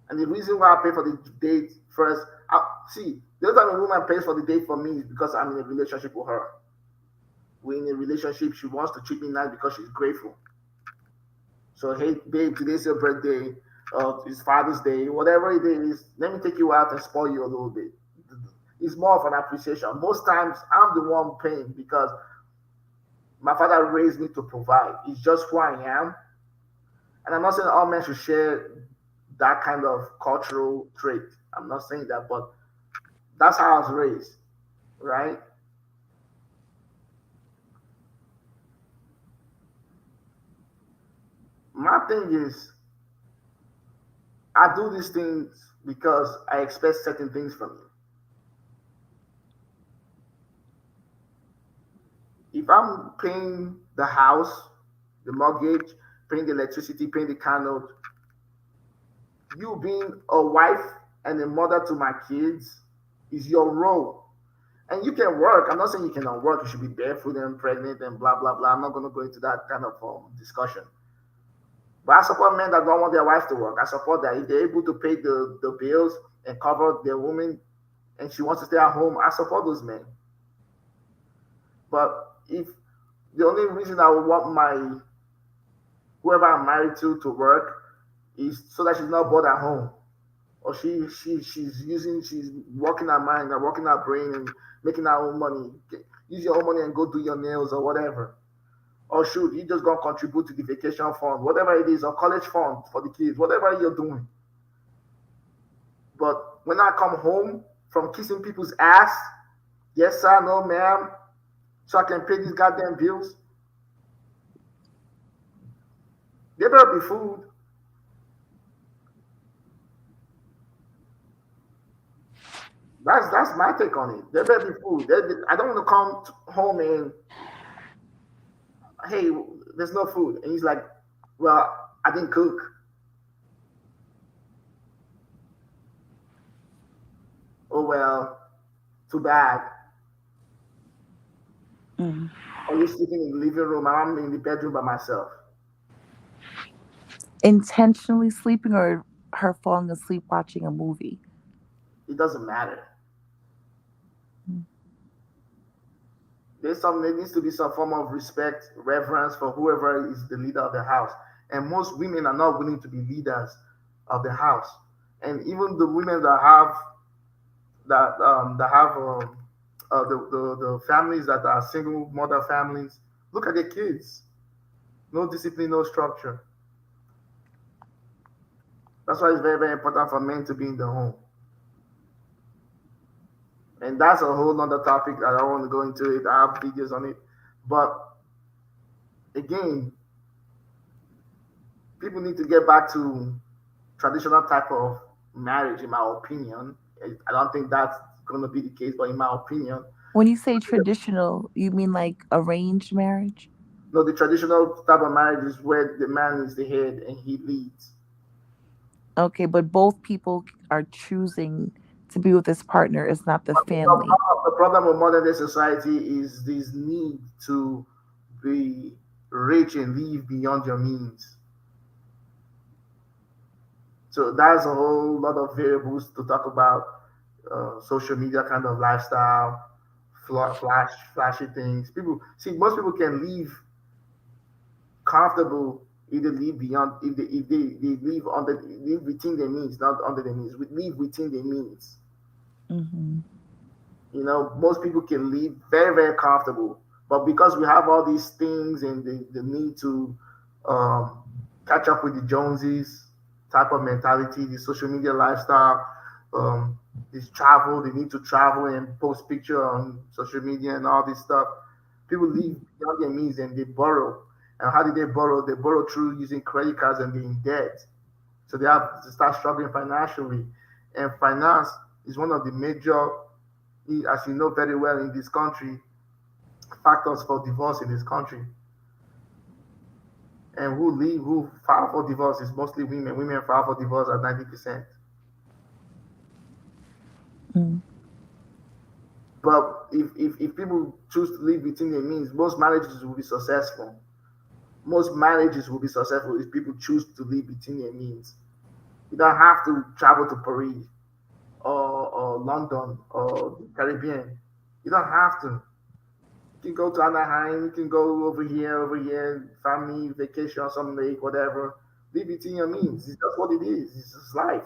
And the reason why I pay for the date first, the other time a woman pays for the date for me is because I'm in a relationship with her. We're in a relationship. She wants to treat me nice because she's grateful. So, hey, babe, today's your birthday. It's Father's Day. Whatever it is, let me take you out and spoil you a little bit. It's more of an appreciation. Most times, I'm the one paying because my father raised me to provide. It's just who I am. And I'm not saying all men should share that kind of cultural trait. I'm not saying that, but that's how I was raised, right? My thing is, I do these things because I expect certain things from you. If I'm paying the house, the mortgage, paying the electricity, paying the car note, you being a wife and a mother to my kids is your role. And you can work. I'm not saying you cannot work. You should be barefoot and pregnant and blah, blah, blah. I'm not going to go into that kind of discussion. But I support men that don't want their wife to work. I support that. If they're able to pay the bills and cover their woman and she wants to stay at home, I support those men. But if the only reason I would want whoever I'm married to work is so that she's not bored at home, or she's working her mind and working her brain and making her own money. Use your own money and go do your nails or whatever. Or should you just go contribute to the vacation fund, whatever it is, or college fund for the kids, whatever you're doing. But when I come home from kissing people's ass, yes sir, no ma'am, so I can pay these goddamn bills, there better be food. That's my take on it. There better be food. I don't want to come home and hey, there's no food. And he's like, well, I didn't cook. Oh, well, too bad. Or you sleeping in the living room and I'm in the bedroom by myself. Intentionally sleeping or her falling asleep watching a movie? It doesn't matter. There needs to be some form of respect, reverence for whoever is the leader of the house. And most women are not willing to be leaders of the house. And even the women that have the families that are single mother families, look at their kids. No discipline, no structure. That's why it's very, very important for men to be in the home. And that's a whole nother topic. I don't want to go into it. I have videos on it. But again, people need to get back to traditional type of marriage, in my opinion. I don't think that's going to be the case, but in my opinion, When you say traditional, you mean like arranged marriage? no, the traditional type of marriage is where the man is the head and he leads. Okay, but both people are choosing to be with this partner. It's not the But family. the problem with modern day society is this need to be rich and live beyond your means. So that's a whole lot of variables to talk about. Social media kind of lifestyle, flashy things. People see most people can live comfortable if they live beyond if they live under live within their means, not under their means. We live within their means. Hmm. You know, most people can live very, very comfortable. But because we have all these things and the need to um, catch up with the Joneses type of mentality, the social media lifestyle, this travel, they need to travel and post picture on social media and all this stuff. People live beyond their means and they borrow. And how did they borrow? They borrow through using credit cards and being in debt. So they have to start struggling financially. And finance is one of the major, as you know very well in this country, factors for divorce in this country. And who file for divorce is mostly women. Women file for divorce at 90%. Mm. But if people choose to live within their means, most marriages will be successful. Most marriages will be successful if people choose to live within their means. You don't have to travel to Paris or London or the Caribbean. You don't have to. You can go to Anaheim, you can go over here, family, vacation, some lake, whatever. Live within your means. It's just what it is. It's just life.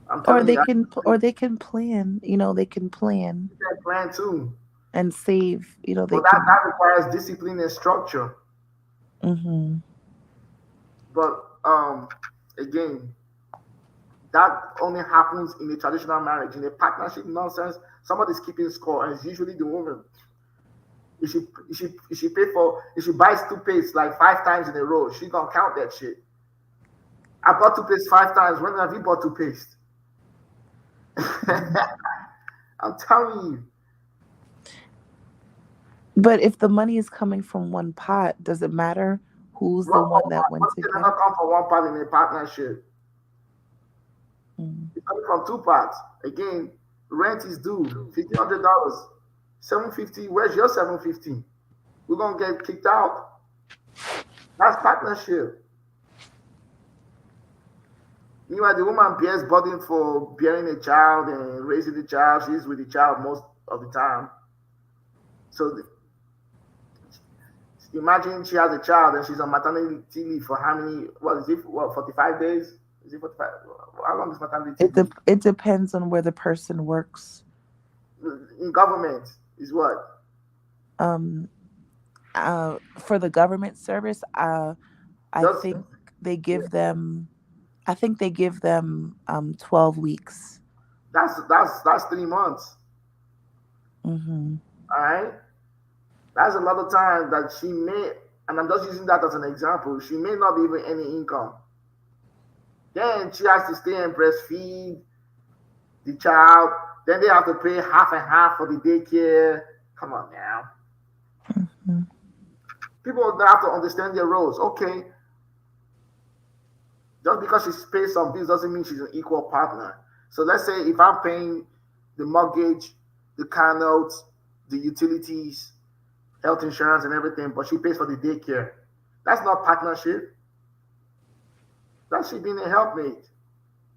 I'm Or telling they you, I can, or they can plan. You know, they can plan can plan too. and save. You know, they But that, can. that requires discipline and structure. Hmm. But again, that only happens in a traditional marriage. In a partnership nonsense, somebody's keeping score, and it's usually the woman. If she buys toothpaste like 5 times in a row, she gonna count that shit. I bought toothpaste 5 times. When have you bought toothpaste? I'm telling you. But if the money is coming from one pot, does it matter who's the one that went Money to can get never it? come from one part in a partnership. Mm. It's coming from two parts. Again, rent is due $1,500. 750. Where's your 750? We're gonna get kicked out. That's partnership. Meanwhile, the woman bears burden for bearing a child and raising the child. She's with the child most of the time. So imagine she has a child and she's on maternity leave for how many? What is it? What 45 days? Is it 45? How long is maternity leave? It depends on where the person works. In government is what? Um, for the government service, I Just think they give them. I think they give them 12 weeks. that's 3 months. Hmm. All right, that's a lot of time that she may, and I'm just using that as an example. She may not be even any income. Then she has to stay and breastfeed the child. Then they have to pay half and half for the daycare. Come on now. Hmm. People have to understand their roles. Okay, just because she pays some bills doesn't mean she's an equal partner. So let's say if I'm paying the mortgage, the car notes, the utilities, health insurance, and everything, but she pays for the daycare. That's not partnership. That's she being a helpmate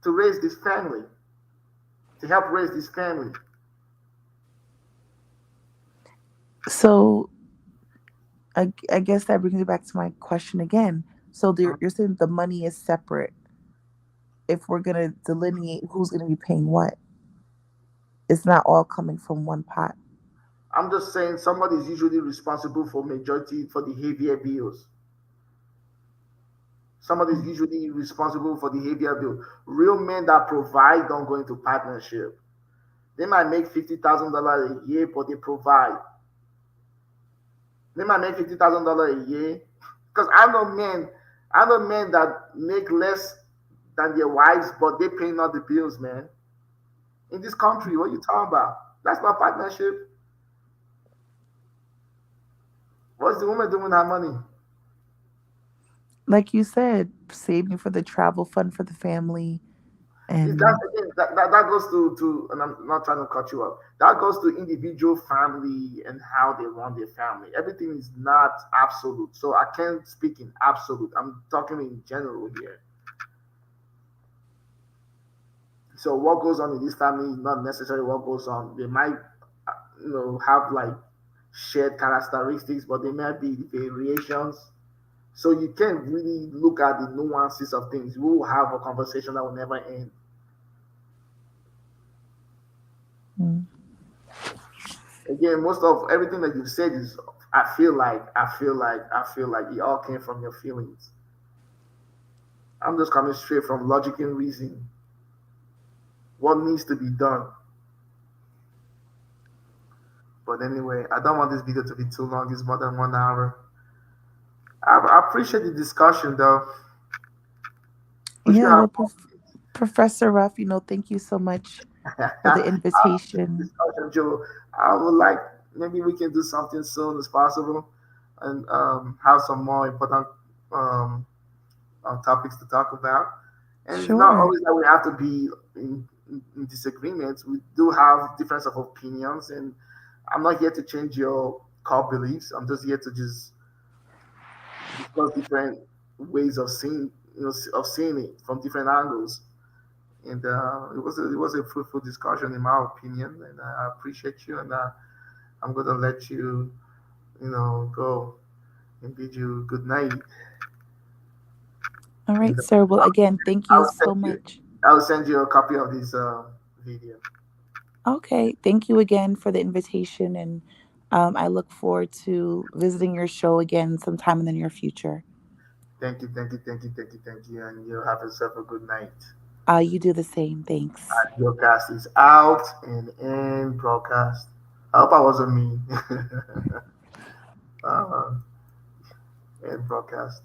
to raise this family, to help raise this family. So I guess that brings me back to my question again. So you're saying the money is separate. If we're gonna delineate who's gonna be paying what, it's not all coming from one pot. I'm just saying somebody is usually responsible for majority for the heavier bills. Somebody is Mm. usually responsible for the heavier bill. Real men that provide don't go into partnership. They might make $50,000 a year, but they provide. They might make $50,000 a year. Because I know men that make less than their wives, but they paying all the bills, man. In this country, what you talking about? That's not partnership. What's the woman doing with her money? Like you said, saving for the travel fund for the family. That's And again that goes to and I'm not trying to cut you off. That goes to individual family and how they run their family. Everything is not absolute. So I can't speak in absolute. I'm talking in general here. So what goes on in this family is not necessarily what goes on. They might have like shared characteristics, but there might be variations. So you can't really look at the nuances of things. We will have a conversation that will never end. mm, Again, most of everything that you've said is I feel like it all came from your feelings. I'm just coming straight from logic and reason. What needs to be done. But anyway, I don't want this video to be too long. It's more than 1 hour. I appreciate the discussion though. We should yeah, have well, Professor Ruff, thank you so much for the I appreciate the invitation. discussion, Joe. I would like maybe we can do something soon as possible and have some more important um, topics to talk about. And it's not Sure. always that we have to be in disagreements. We do have difference of opinions, and I'm not here to change your core beliefs. I'm just here to just discuss different ways of seeing, of seeing it from different angles. And it was a fruitful discussion, in my opinion. And I appreciate you, and I'm gonna let you, go and bid you good night. All And right, sir. Well, again, thank I you will so send you, much. I will send you a copy of this video. Okay. Thank you again for the invitation. And I look forward to visiting your show again sometime in the near future. Thank you, thank you, thank you, thank you, thank you, and you have yourself a good night. You do the same. Thanks. Your cast is out and in broadcast. I hope I wasn't mean. uh, and broadcast.